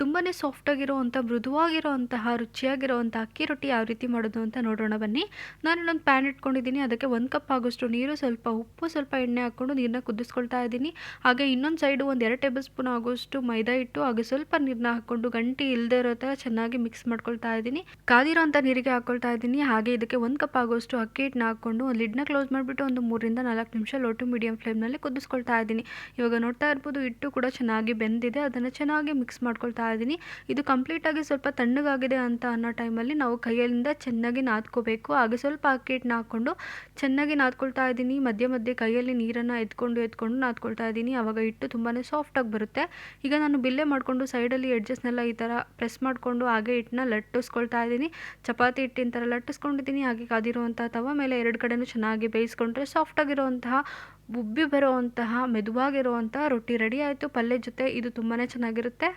ತುಂಬಾ ಸಾಫ್ಟಾಗಿರೋವಂಥ ಮೃದುವಾಗಿರೋವಂತಹ ರುಚಿಯಾಗಿರೋವಂಥ ಅಕ್ಕಿ ರೊಟ್ಟಿ ಯಾವ ರೀತಿ ಮಾಡೋದು ಅಂತ ನೋಡೋಣ ಬನ್ನಿ. ನಾನು ಇಲ್ಲೊಂದು ಪ್ಯಾನ್ ಇಟ್ಕೊಂಡಿದ್ದೀನಿ. ಅದಕ್ಕೆ 1 ಕಪ್ ಆಗೋಷ್ಟು ನೀರು, ಸ್ವಲ್ಪ ಉಪ್ಪು, ಸ್ವಲ್ಪ ಎಣ್ಣೆ ಹಾಕ್ಕೊಂಡು ನೀರನ್ನ ಕುದಿಸ್ಕೊಳ್ತಾ ಇದ್ದೀನಿ. ಹಾಗೆ ಇನ್ನೊಂದು ಸೈಡು ಒಂದು 2 ಟೇಬಲ್ ಸ್ಪೂನ್ ಆಗೋಷ್ಟು ಮೈದಾ ಹಿಟ್ಟು ಹಾಗೆ ಸ್ವಲ್ಪ ನೀರನ್ನ ಹಾಕ್ಕೊಂಡು ಗಂಟಿ ಇಲ್ಲದೆ ಇರೋ ಥರ ಚೆನ್ನಾಗಿ ಮಿಕ್ಸ್ ಮಾಡ್ಕೊಳ್ತಾ ಇದ್ದೀನಿ. ಕಾದಿರೋಂಥ ನೀರಿಗೆ ಹಾಕ್ಕೊಳ್ತಾ ಇದ್ದೀನಿ. ಹಾಗೆ ಇದಕ್ಕೆ 1 ಕಪ್ ಆಗೋಷ್ಟು ಅಕ್ಕಿ ಹಿಟ್ಟನ್ನ ಹಾಕ್ಕೊಂಡು ಒಂದು ಲಿಡ್ನ ಕ್ಲೋಸ್ ಮಾಡಿಬಿಟ್ಟು ಒಂದು 3ರಿಂದ 4 ನಿಮಿಷ ಲೋ ಟು ಮೀಡಿಯಂ ಫ್ಲೇಮ್ನಲ್ಲಿ ಕುದಿಸ್ಕೊಳ್ತಾ ಇದ್ದೀನಿ. ಇವಾಗ ನೋಡ್ತಾ ಇರ್ಬೋದು ಹಿಟ್ಟು ಕೂಡ ಚೆನ್ನಾಗಿ ಬೆಂದಿದೆ. ಅದನ್ನು ಚೆನ್ನಾಗಿ ಮಿಕ್ಸ್ ಮಾಡ್ಕೊಳ್ತಾ ಇದ್ದೀನಿ. ಇದು ಕಂಪ್ಲೀಟಾಗಿ ಸ್ವಲ್ಪ ತಣ್ಣಗಾಗಿದೆ ಅಂತ ಅನ್ನೋ ಟೈಮಲ್ಲಿ ನಾವು ಕೈಯಲ್ಲಿಂದ ಚೆನ್ನಾಗಿ ನಾದ್ಕೋಬೇಕು. ಹಾಗೆ ಸ್ವಲ್ಪ ಅಕ್ಕಿ ಹಿಟ್ಟನ್ನ ಹಾಕ್ಕೊಂಡು ಚೆನ್ನಾಗಿ ನಾದ್ಕೊಳ್ತಾ ಇದ್ದೀನಿ. ಮಧ್ಯೆ ಮಧ್ಯೆ ಕೈಯಲ್ಲಿ ನೀರನ್ನು ಎತ್ಕೊಂಡು ನಾದ್ಕೊಳ್ತಾ ಇದ್ದೀನಿ. ಆವಾಗ ಹಿಟ್ಟು ತುಂಬಾ ಸಾಫ್ಟಾಗಿ ಬರುತ್ತೆ. ಈಗ ನಾನು ಬಿಲ್ಲೆ ಮಾಡಿಕೊಂಡು ಸೈಡಲ್ಲಿ ಎಡ್ಜಸ್ನೆಲ್ಲ ಈ ಥರ ಪ್ರೆಸ್ ಮಾಡಿಕೊಂಡು ಹಾಗೆ ಹಿಟ್ಟನ್ನ ಲಟ್ಟಿಸ್ಕೊಳ್ತಾ ಇದ್ದೀನಿ. ಚಪಾತಿ ಹಿಟ್ಟಿನ ಥರ ಲಟ್ಟಿಸ್ಕೊಂಡಿದ್ದೀನಿ. ಹಾಗೆ ಕಾದಿರುವಂಥ ತವ ಮೇಲೆ 2 ಕಡೆನೂ ಚೆನ್ನಾಗಿ ಬೇಯಿಸ್ಕೊಂಡ್ರೆ ಸಾಫ್ಟಾಗಿರುವಂತಹ ಉಬ್ಬಿ ಬರುವಂತಹ ಮೆದುವಾಗಿರುವಂತಹ ರೊಟ್ಟಿ ರೆಡಿ ಆಯಿತು. ಪಲ್ಯ ಜೊತೆ ಇದು ತುಂಬಾ ಚೆನ್ನಾಗಿರುತ್ತೆ.